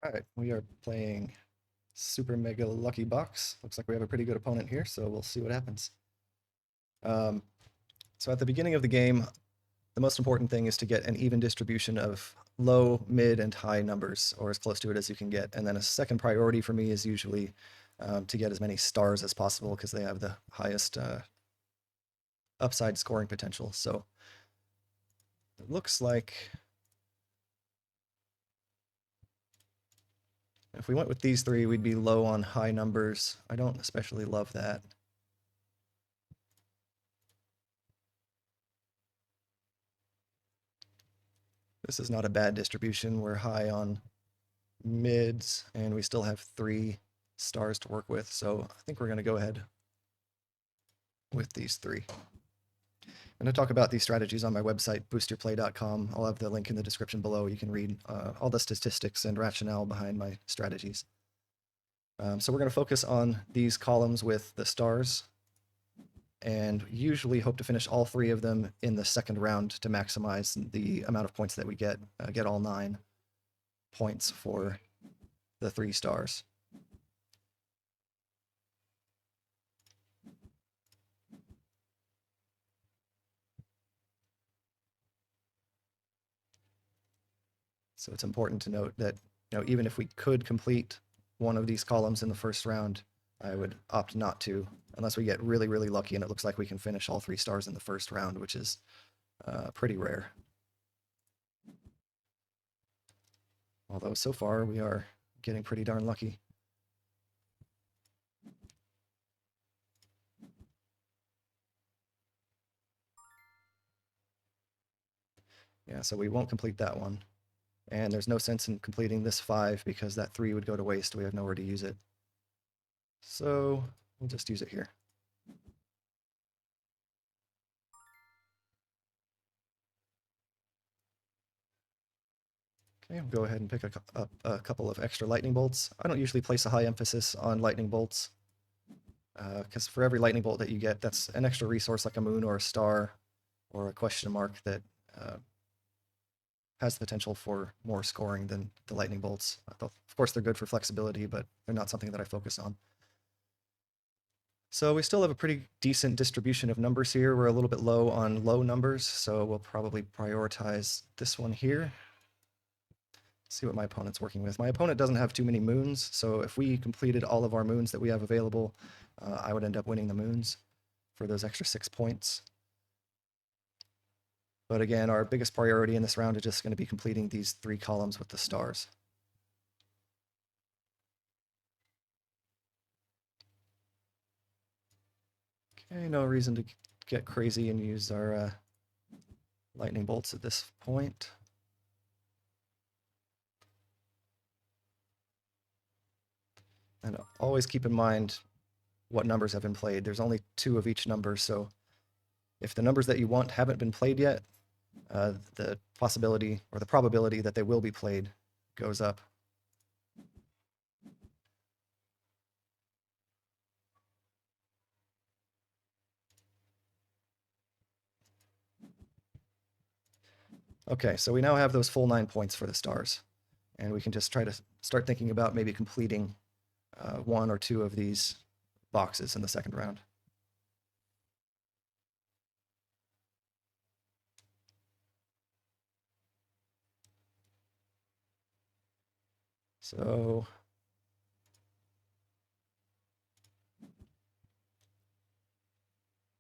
All right, we are playing Super Mega Lucky Box. Looks like we have a pretty good opponent here, so we'll see what happens. Um, so at the beginning of the game, the most important thing is to get an even distribution of low, mid, and high numbers, or as close to it as you can get. And then a second priority for me is usually to get as many stars as possible because they have the highest upside scoring potential. So it looks like if we went with these three, we'd be low on high numbers. I don't especially love that. This is not a bad distribution. We're high on mids, and we still have 3 stars to work with. So I think we're going to go ahead with these 3. I'm going to talk about these strategies on my website, boostyourplay.com. I'll have the link in the description below. You can read all the statistics and rationale behind my strategies. So we're going to focus on these columns with the stars, and usually hope to finish all 3 of them in the second round to maximize the amount of points that we get all 9 points for the 3 stars. So it's important to note that even if we could complete one of these columns in the first round, I would opt not to, unless we get really, really lucky and it looks like we can finish all 3 stars in the first round, which is pretty rare. Although so far we are getting pretty darn lucky. Yeah, so we won't complete that one. And there's no sense in completing this 5 because that 3 would go to waste. We have nowhere to use it. So we'll just use it here. Okay, we'll go ahead and pick up a couple of extra lightning bolts. I don't usually place a high emphasis on lightning bolts because for every lightning bolt that you get, that's an extra resource like a moon or a star or a question mark that has the potential for more scoring than the lightning bolts. Of course, they're good for flexibility, but they're not something that I focus on. So we still have a pretty decent distribution of numbers here. We're a little bit low on low numbers, so we'll probably prioritize this one here. See what my opponent's working with. My opponent doesn't have too many moons, so if we completed all of our moons that we have available, I would end up winning the moons for those extra 6 points. But again, our biggest priority in this round is just going to be completing these 3 columns with the stars. Okay, no reason to get crazy and use our lightning bolts at this point. And always keep in mind what numbers have been played. There's only 2 of each number, so if the numbers that you want haven't been played yet, the possibility or the probability that they will be played goes up. Okay, so we now have those full 9 points for the stars, and we can just try to start thinking about maybe completing 1 or 2 of these boxes in the second round. So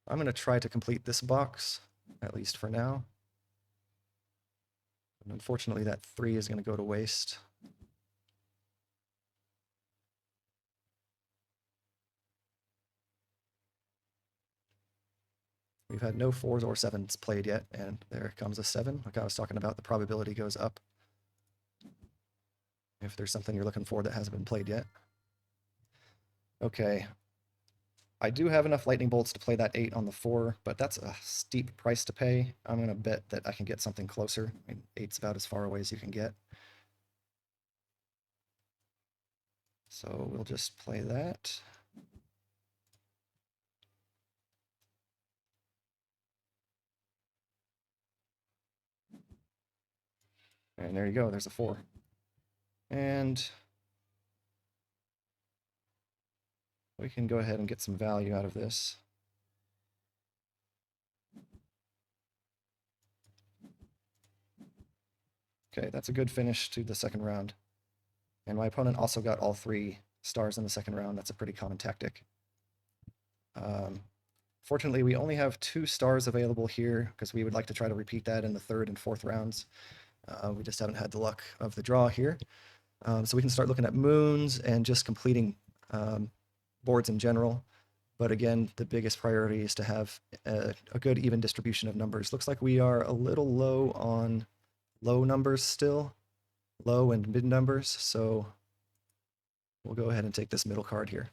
I'm going to try to complete this box, at least for now. And unfortunately, that 3 is going to go to waste. We've had no 4s or 7s played yet, and there comes a 7. Like I was talking about, the probability goes up if there's something you're looking for that hasn't been played yet. Okay. I do have enough lightning bolts to play that 8 on the 4, but that's a steep price to pay. I'm going to bet that I can get something closer. I mean, 8's about as far away as you can get. So we'll just play that. And there you go, there's a 4. And we can go ahead and get some value out of this. Okay, that's a good finish to the second round. And my opponent also got all 3 stars in the second round. That's a pretty common tactic. Fortunately, we only have 2 stars available here because we would like to try to repeat that in the third and fourth rounds. We just haven't had the luck of the draw here. So we can start looking at moons and just completing boards in general. But again, the biggest priority is to have a good even distribution of numbers. Looks like we are a little low on low numbers still, low and mid numbers. So we'll go ahead and take this middle card here.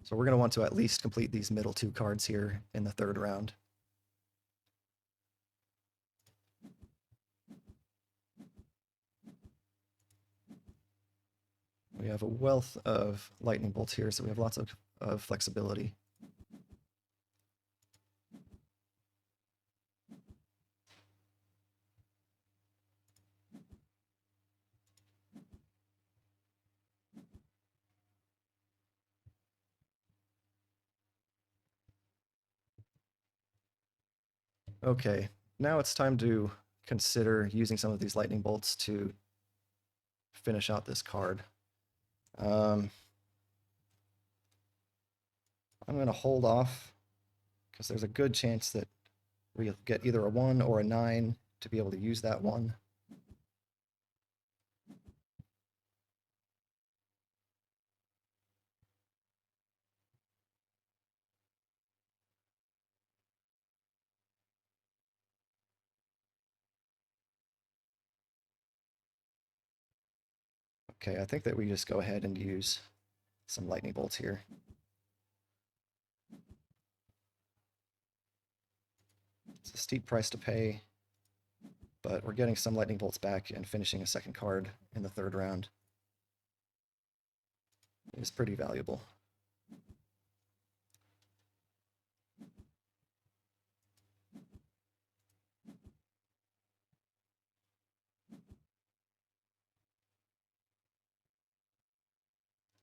So we're going to want to at least complete these middle 2 cards here in the third round. We have a wealth of lightning bolts here, so we have lots of flexibility. Okay, now it's time to consider using some of these lightning bolts to finish out this card. I'm going to hold off because there's a good chance that we'll get either a 1 or a 9 to be able to use that 1. Okay, I think that we just go ahead and use some lightning bolts here. It's a steep price to pay, but we're getting some lightning bolts back and finishing a second card in the third round is pretty valuable.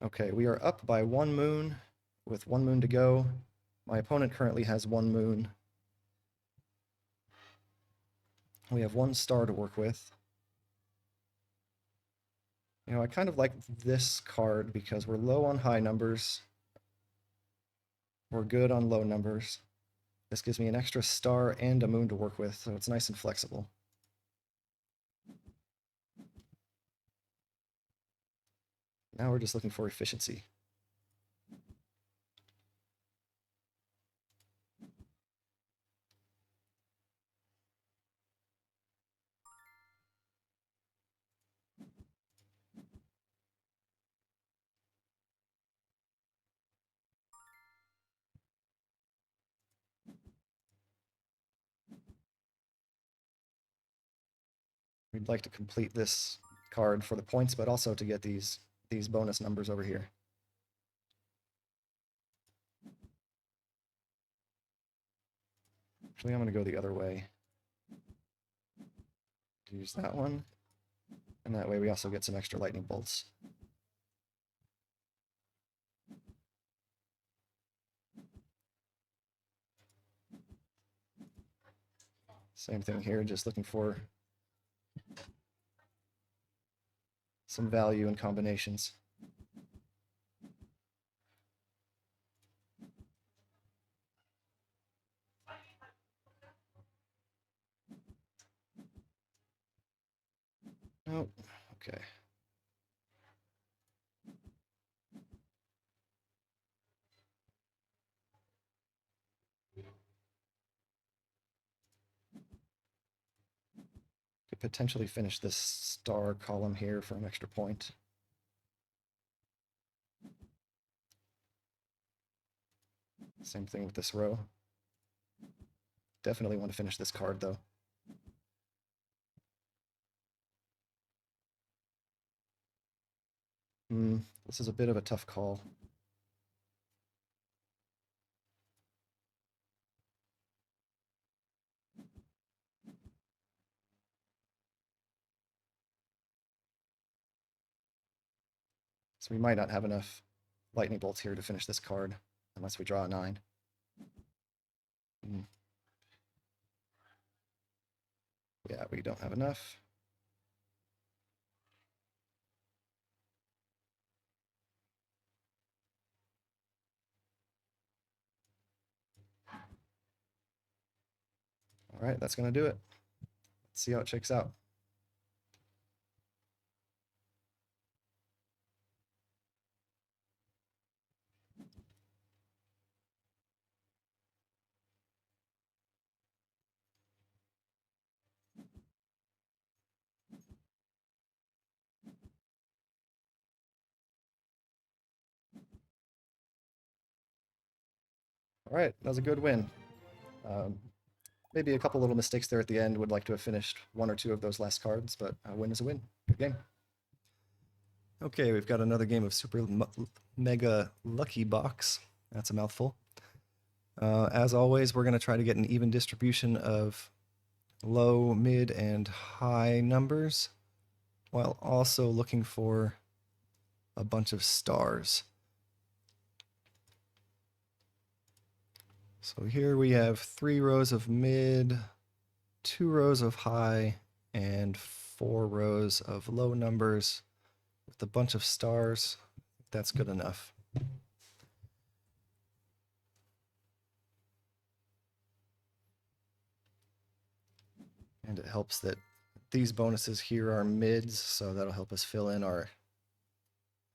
Okay, we are up by 1 moon with 1 moon to go. My opponent currently has 1 moon. We have 1 star to work with. You know, I kind of like this card because we're low on high numbers. We're good on low numbers. This gives me an extra star and a moon to work with, so it's nice and flexible. Now we're just looking for efficiency. We'd like to complete this card for the points, but also to get these bonus numbers over here. Actually, I'm going to go the other way. Use that one, and that way we also get some extra lightning bolts. Same thing here, just looking for some value in combinations. Oh, okay. Could potentially finish this star column here for an extra point. Same thing with this row. Definitely want to finish this card though. This is a bit of a tough call. So we might not have enough lightning bolts here to finish this card unless we draw a 9. Yeah, we don't have enough. All right, that's going to do it. Let's see how it shakes out. All right, that was a good win. Maybe a couple little mistakes there at the end. Would like to have finished 1 or 2 of those last cards, but a win is a win. Good game. Okay, we've got another game of Super Mega Lucky Box. That's a mouthful. As always, we're going to try to get an even distribution of low, mid, and high numbers, while also looking for a bunch of stars. So here we have 3 rows of mid, 2 rows of high, and 4 rows of low numbers with a bunch of stars. That's good enough. And it helps that these bonuses here are mids, so that'll help us fill in our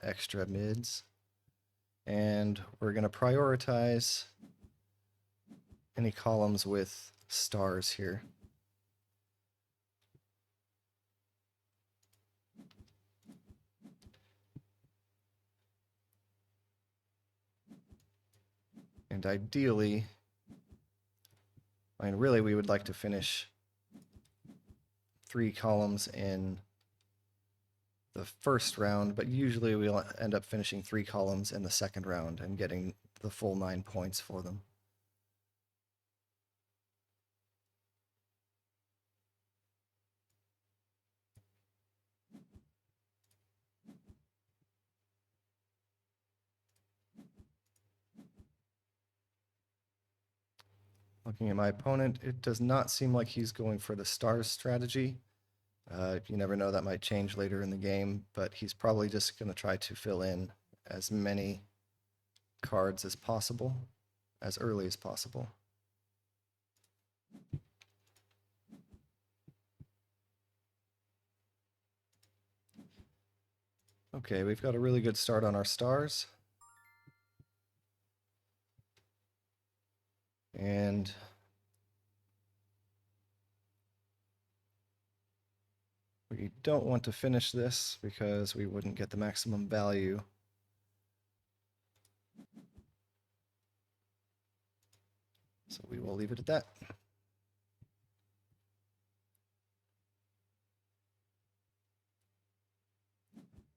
extra mids. And we're going to prioritize any columns with stars here. And ideally, I mean, really, we would like to finish 3 columns in the first round, but usually we'll end up finishing 3 columns in the second round and getting the full 9 points for them. Looking at my opponent, it does not seem like he's going for the stars strategy. You never know, that might change later in the game, but he's probably just going to try to fill in as many cards as possible, as early as possible. Okay, we've got a really good start on our stars. And we don't want to finish this because we wouldn't get the maximum value. So we will leave it at that.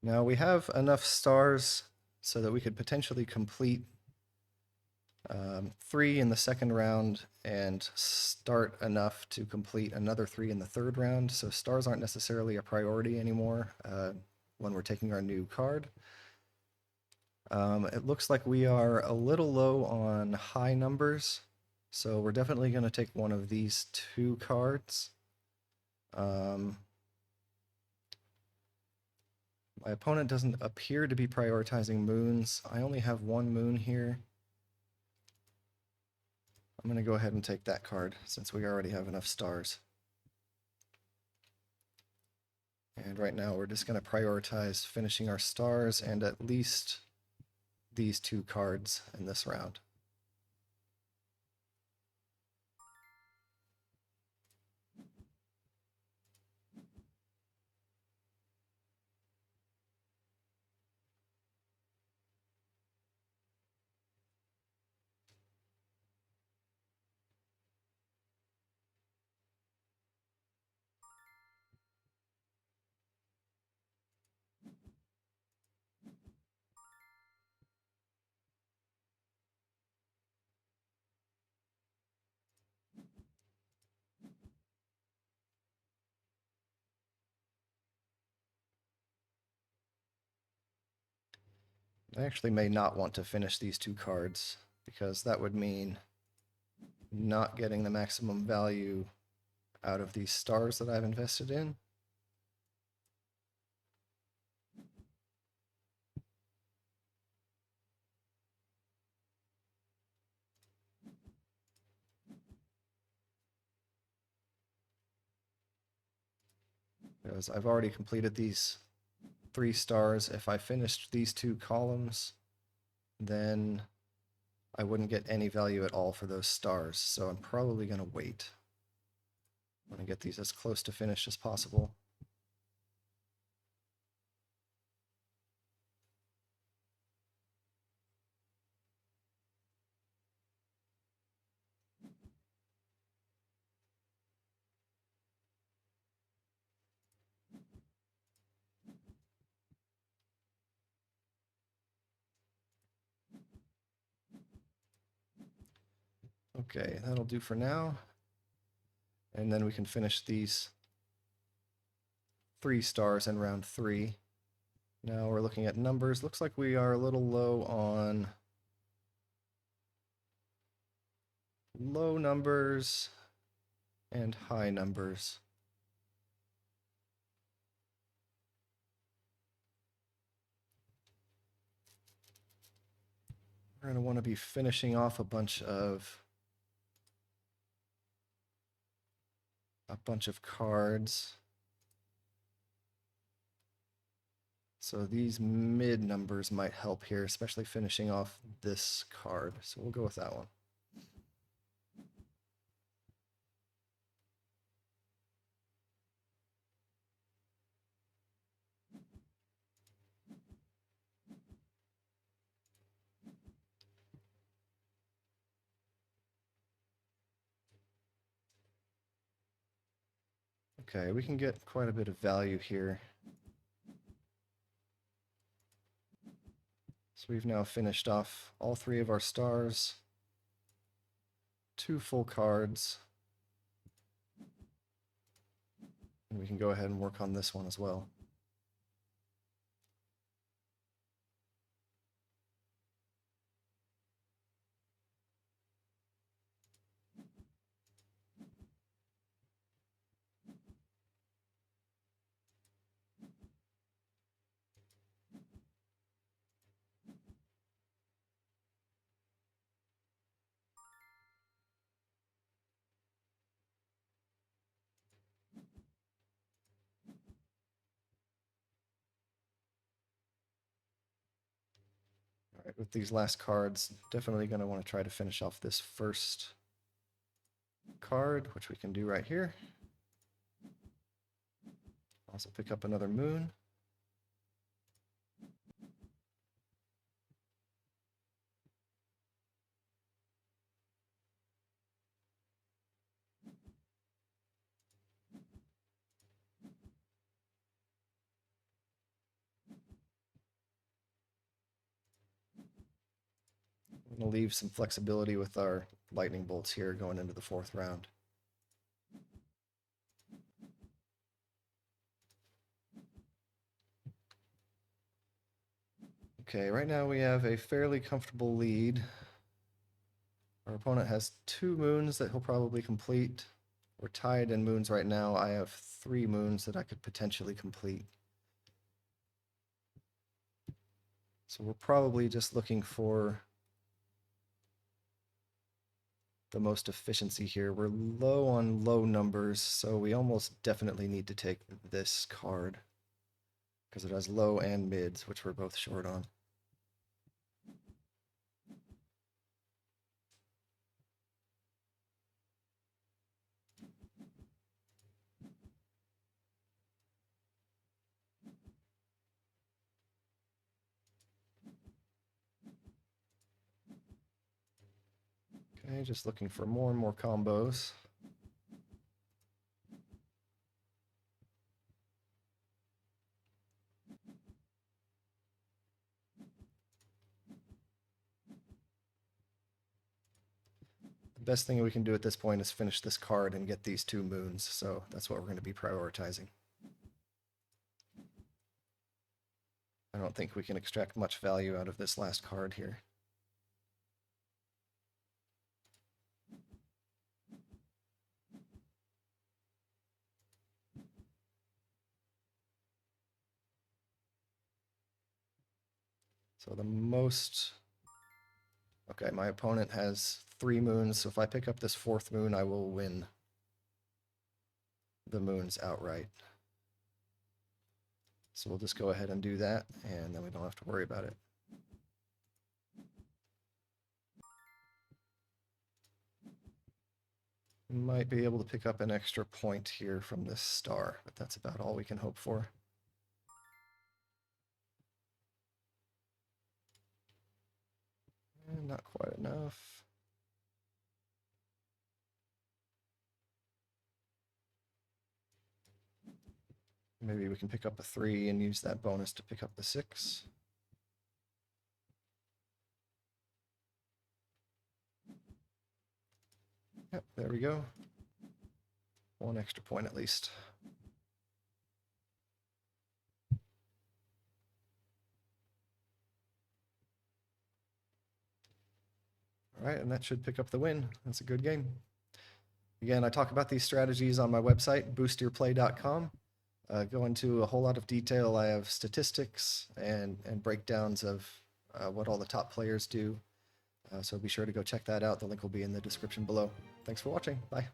Now we have enough stars so that we could potentially complete 3 in the second round and start enough to complete another 3 in the third round. So stars aren't necessarily a priority anymore when we're taking our new card. It looks like we are a little low on high numbers, so we're definitely going to take one of these 2 cards. My opponent doesn't appear to be prioritizing moons. I only have 1 moon here. I'm going to go ahead and take that card since we already have enough stars. And right now we're just going to prioritize finishing our stars and at least these 2 cards in this round. I actually may not want to finish these 2 cards because that would mean not getting the maximum value out of these stars that I've invested in. Because I've already completed these 3 stars. If I finished these 2 columns, then I wouldn't get any value at all for those stars. So I'm probably going to wait. I want to get these as close to finished as possible. Okay, that'll do for now. And then we can finish these 3 stars in round 3. Now we're looking at numbers. Looks like we are a little low on low numbers and high numbers. We're going to want to be finishing off a bunch of cards. So these mid numbers might help here, especially finishing off this card. So we'll go with that one. Okay, we can get quite a bit of value here. So we've now finished off all 3 of our stars, 2 full cards, and we can go ahead and work on this one as well. All right, with these last cards, definitely going to want to try to finish off this first card, which we can do right here. Also pick up another moon. I'm going to leave some flexibility with our lightning bolts here going into the 4th round. Okay, right now we have a fairly comfortable lead. Our opponent has 2 moons that he'll probably complete. We're tied in moons right now. I have 3 moons that I could potentially complete. So we're probably just looking for the most efficiency here. We're low on low numbers, so we almost definitely need to take this card because it has low and mids, which we're both short on. Okay, just looking for more and more combos. The best thing we can do at this point is finish this card and get these 2 moons, so that's what we're going to be prioritizing. I don't think we can extract much value out of this last card here. So the most... Okay, my opponent has 3 moons, so if I pick up this 4th moon, I will win the moons outright. So we'll just go ahead and do that, and then we don't have to worry about it. We might be able to pick up an extra point here from this star, but that's about all we can hope for. And not quite enough. Maybe we can pick up a 3 and use that bonus to pick up the 6. Yep, there we go. 1 extra point at least. All right, and that should pick up the win. That's a good game. Again, I talk about these strategies on my website, boostyourplay.com. Go into a whole lot of detail. I have statistics and breakdowns of what all the top players do. So be sure to go check that out. The link will be in the description below. Thanks for watching. Bye.